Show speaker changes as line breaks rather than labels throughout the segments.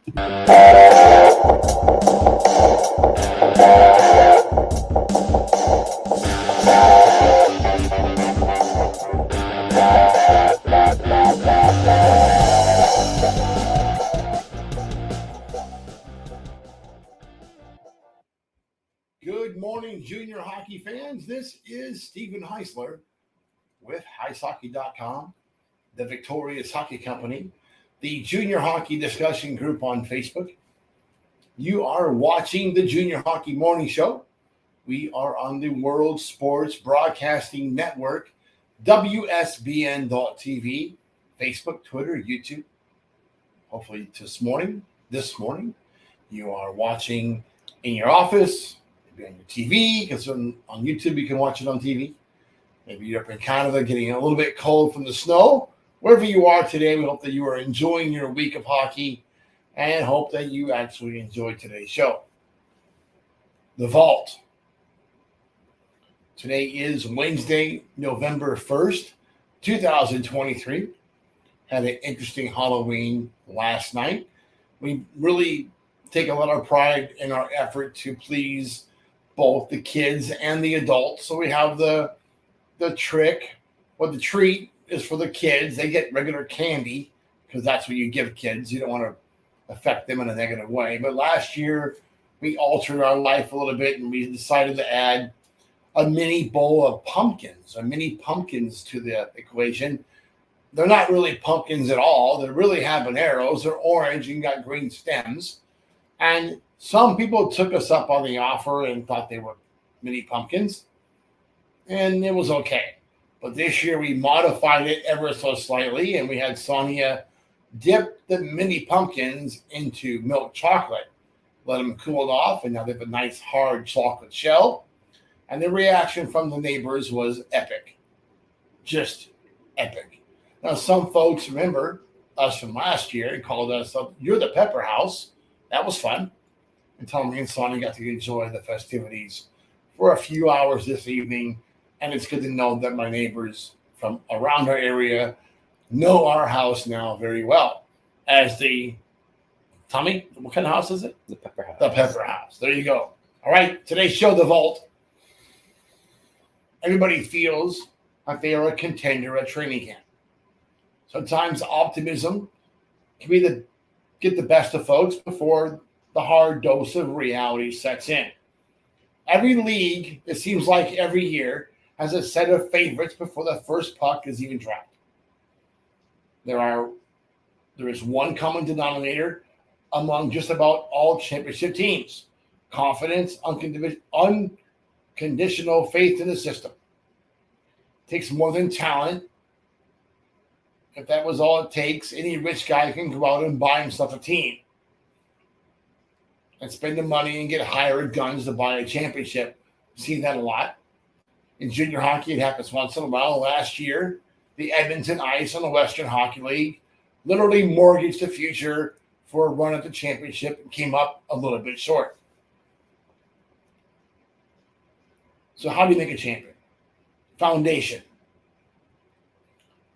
Good morning, junior hockey fans. This is Stephen Heisler with HeisHockey.com, the Victorious Hockey Company, the Junior Hockey Discussion Group on Facebook. You are watching the Junior Hockey Morning Show. We are on the World Sports Broadcasting Network, WSBN.TV, Facebook, Twitter, YouTube. Hopefully this morning, you are watching in your office, maybe on your TV, because on YouTube you can watch it on TV. Maybe you're up in Canada getting a little bit cold from the snow. Wherever you are today, we hope that you are enjoying your week of hockey and hope that you actually enjoyed today's show. The Vault. Today is Wednesday, November 1st, 2023. Had an interesting Halloween last night. We really take a lot of pride in our effort to please both the kids and the adults. So we have the trick, or the treat is for the kids. They get regular candy because that's what you give kids. You don't want to affect them in a negative way. But last year we altered our life a little bit and we decided to add a mini bowl of pumpkins, to the equation. They're not really pumpkins at all. They're really habaneros. They're orange and got green stems. And some people took us up on the offer and thought they were mini pumpkins, and it was okay. But this year we modified it ever so slightly, and we had Sonia dip the mini pumpkins into milk chocolate, let them cool off, and now they have a nice hard chocolate shell. And the reaction from the neighbors was epic. Just epic. Now, some folks remember us from last year and called us up, "You're the Pepper House." That was fun. Until me and Sonia got to enjoy the festivities for a few hours this evening. And it's good to know that my neighbors from around our area know our house now very well. As the, Tommy, what kind of house is it?
The Pepper House.
The Pepper House. There you go. All right, today's show, The Vault. Everybody feels like they are a contender at training camp. Sometimes optimism can be get the best of folks before the hard dose of reality sets in. Every league, it seems like every year, has a set of favorites before the first puck is even dropped. There is one common denominator among just about all championship teams: confidence, unconditional faith in the system. It takes more than talent. If that was all it takes, any rich guy can go out and buy himself a team and spend the money and get hired guns to buy a championship. We've seen that a lot. In junior hockey, it happens once in a while. Last year, the Edmonton Ice on the Western Hockey League literally mortgaged the future for a run at the championship and came up a little bit short. So how do you make a champion? Foundation.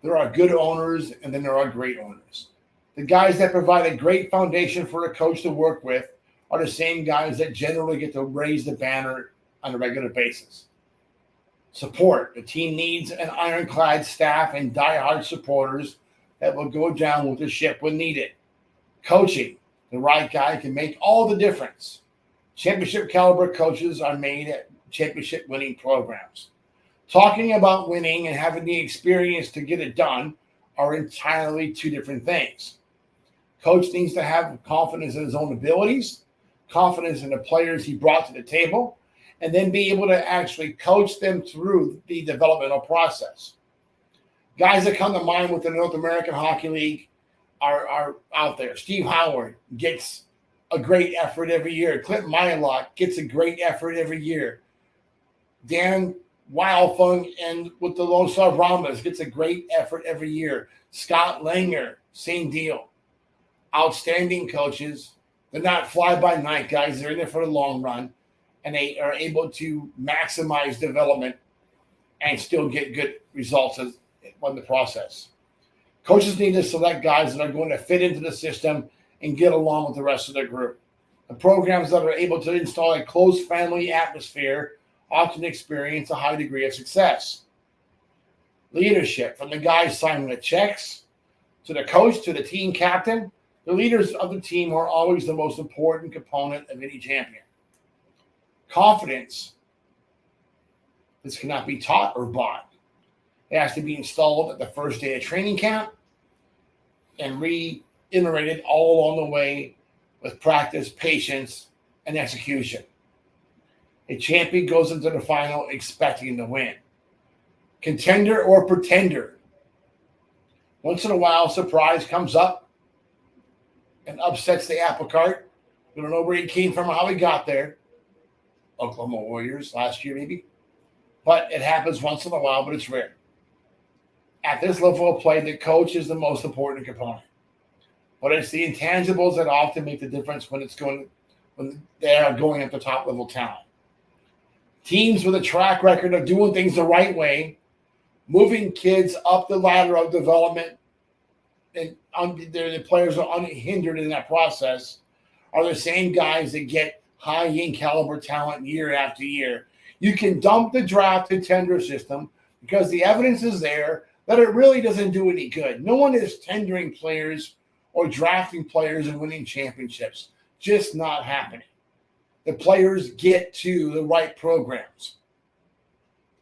There are good owners, and then there are great owners. The guys that provide a great foundation for a coach to work with are the same guys that generally get to raise the banner on a regular basis. Support. The team needs an ironclad staff and diehard supporters that will go down with the ship when needed. Coaching. The right guy can make all the difference. Championship caliber coaches are made at championship winning programs. Talking about winning and having the experience to get it done are entirely two different things. Coach needs to have confidence in his own abilities, confidence in the players he brought to the table, and then be able to actually coach them through the developmental process. Guys that come to mind with the North American Hockey League are out there. Steve Howard gets a great effort every year. Clint Mylock gets a great effort every year. Dan Wildfung and with the Lone Star Brahmas gets a great effort every year. Scott Langer, same deal. Outstanding coaches. They're not fly-by-night guys. They're in there for the long run, and they are able to maximize development and still get good results on the process. Coaches need to select guys that are going to fit into the system and get along with the rest of their group. The programs that are able to install a close family atmosphere often experience a high degree of success. Leadership, from the guys signing the checks to the coach to the team captain, the leaders of the team are always the most important component of any champion. Confidence. This cannot be taught or bought. It has to be installed at the first day of training camp and reiterated all along the way with practice, patience, and execution. A champion goes into the final expecting to win. Contender or pretender. Once in a while, a surprise comes up and upsets the apple cart. We don't know where he came from or how he got there. Oklahoma Warriors last year, maybe. But it happens once in a while, but it's rare. At this level of play, the coach is the most important component. But it's the intangibles that often make the difference when they are going at the top level talent. Teams with a track record of doing things the right way, moving kids up the ladder of development, and the players are unhindered in that process, are the same guys that get high-end caliber talent year after year. You can dump the draft and tender system because the evidence is there that it really doesn't do any good. No one is tendering players or drafting players and winning championships. Just not happening. The players get to the right programs.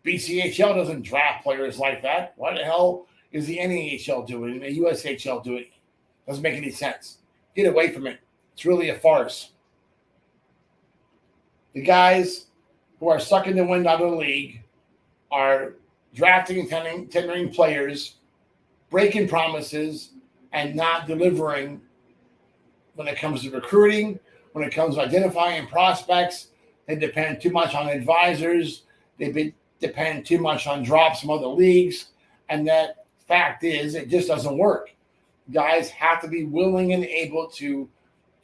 BCHL doesn't draft players like that. Why the hell is the NAHL doing it? The USHL doing it? Doesn't make any sense. Get away from it. It's really a farce. The guys who are sucking the wind out of the league are drafting and tendering players, breaking promises, and not delivering when it comes to recruiting, when it comes to identifying prospects. They depend too much on advisors. They depend too much on drops from other leagues. And that fact is, it just doesn't work. Guys have to be willing and able to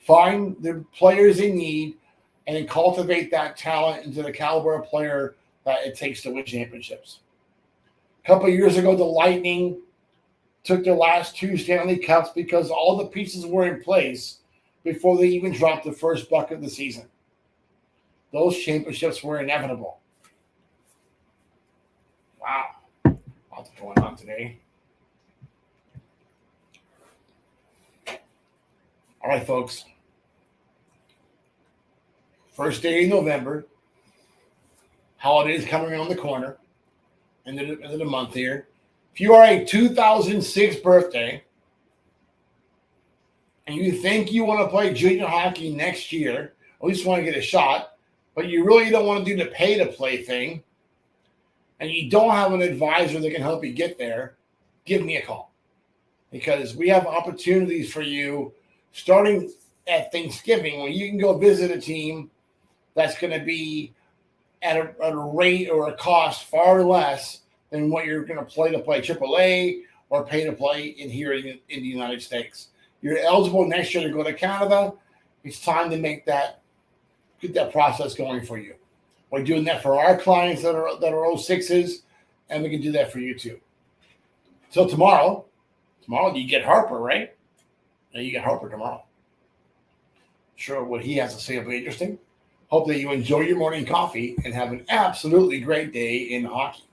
find the players they need and then cultivate that talent into the caliber of player that it takes to win championships. A couple of years ago, the Lightning took their last 2 Stanley Cups because all the pieces were in place before they even dropped the first buck of the season. Those championships were inevitable. Wow. Lots going on today. All right, folks. First day in November. Holidays coming around the corner. End of the month here. If you are a 2006 birthday and you think you want to play junior hockey next year, or at least want to get a shot, but you really don't want to do the pay-to-play thing, and you don't have an advisor that can help you get there, give me a call. Because we have opportunities for you starting at Thanksgiving when you can go visit a team that's going to be at a rate or a cost far less than what you're going to play AAA or pay to play in here in the United States. You're eligible next year to go to Canada. It's time to get that process going for you. We're doing that for our clients that are 06s, and we can do that for you too. So tomorrow you get Harper, right? And you get Harper tomorrow. Sure, what he has to say will be interesting. Hope that you enjoy your morning coffee and have an absolutely great day in hockey.